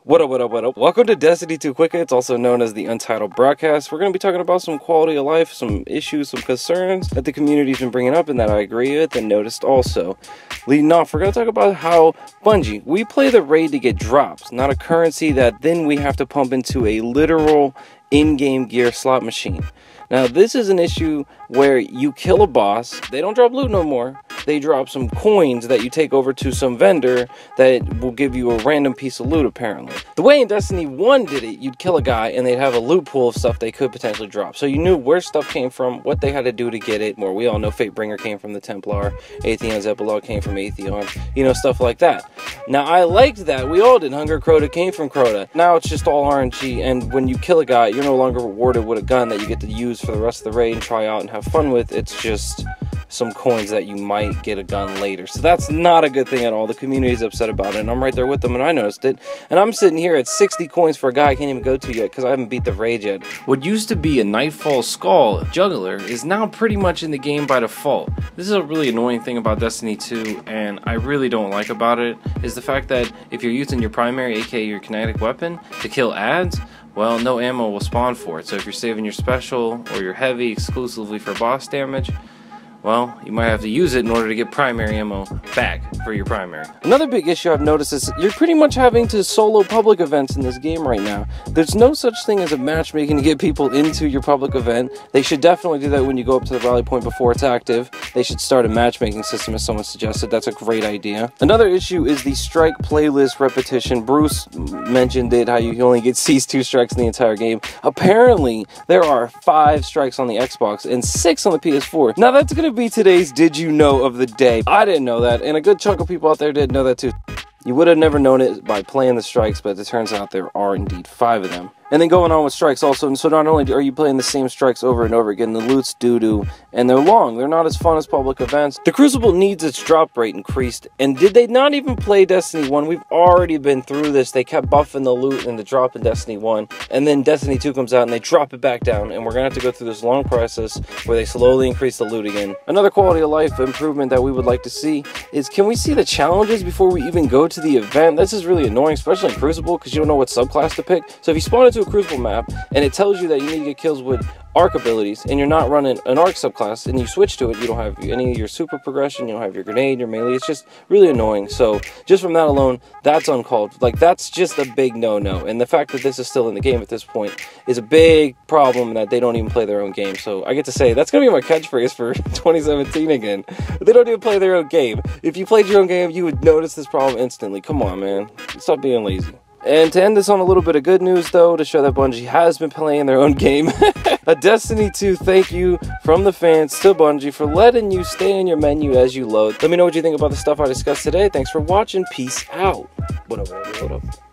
What up, what up, what up? Welcome to Destiny 2 Quick. It's also known as the Untitled Broadcast. We're going to be talking about some quality of life, some issues, some concerns that the community's been bringing up and that I agree with and noticed also. Leading off, we're going to talk about how Bungie, we play the raid to get drops, not a currency that then we have to pump into a literal in-game gear slot machine. Now, this is an issue where you kill a boss, they don't drop loot no more. They drop some coins that you take over to some vendor that will give you a random piece of loot, apparently. The way in Destiny 1 did it, you'd kill a guy and they'd have a loot pool of stuff they could potentially drop. So you knew where stuff came from, what they had to do to get it. Where we all know Fatebringer came from the Templar, Atheon's Epilogue came from Atheon, you know, stuff like that. Now, I liked that. We all did. Hunger Crota came from Crota. Now it's just all RNG, and when you kill a guy, you're no longer rewarded with a gun that you get to use for the rest of the raid and try out and have fun with. It's just some coins that you might get a gun later. So that's not a good thing at all. The community is upset about it, and I'm right there with them, and I noticed it. And I'm sitting here at 60 coins for a guy I can't even go to yet because I haven't beat the raid yet. What used to be a Nightfall Skull juggler is now pretty much in the game by default. This is a really annoying thing about Destiny 2, and I really don't like about it, is the fact that if you're using your primary, aka your kinetic weapon, to kill ads, well, no ammo will spawn for it. So if you're saving your special or your heavy exclusively for boss damage, well, you might have to use it in order to get primary ammo back for your primary. Another big issue I've noticed is you're pretty much having to solo public events in this game right now. There's no such thing as a matchmaking to get people into your public event. They should definitely do that when you go up to the rally point before it's active. They should start a matchmaking system, as someone suggested. That's a great idea. Another issue is the strike playlist repetition. Bruce mentioned it, how you only get sees 2 strikes in the entire game. Apparently, there are 5 strikes on the Xbox and 6 on the PS4. Now, that's going to be today's Did You Know of the day. I didn't know that, and a good chunk of people out there did know that too. You would have never known it by playing the strikes, but it turns out there are indeed 5 of them. And then going on with strikes also, so not only are you playing the same strikes over and over again, the loot's doo-doo, and they're long. They're not as fun as public events. The Crucible needs its drop rate increased, and did they not even play Destiny 1? We've already been through this. They kept buffing the loot and the drop in Destiny 1, and then Destiny 2 comes out and they drop it back down, and we're going to have to go through this long process where they slowly increase the loot again. Another quality of life improvement that we would like to see is, can we see the challenges before we even go to the event? This is really annoying, especially in Crucible, because you don't know what subclass to pick. So if you spawn into a Crucible map and it tells you that you need to get kills with arc abilities and you're not running an arc subclass and you switch to it, you don't have any of your super progression, you don't have your grenade, your melee. It's just really annoying. So just from that alone, that's uncalled. Like, that's just a big no-no. And the fact that this is still in the game at this point is a big problem, that they don't even play their own game. So I get to say that's gonna be my catchphrase for 2017 again. They don't even play their own game. If you played your own game, you would notice this problem instantly. Come on, man, stop being lazy. And to end this on a little bit of good news, though, to show that Bungie has been playing their own game, a Destiny 2 thank you from the fans to Bungie for letting you stay in your menu as you load. Let me know what you think about the stuff I discussed today. Thanks for watching. Peace out. What up, what up?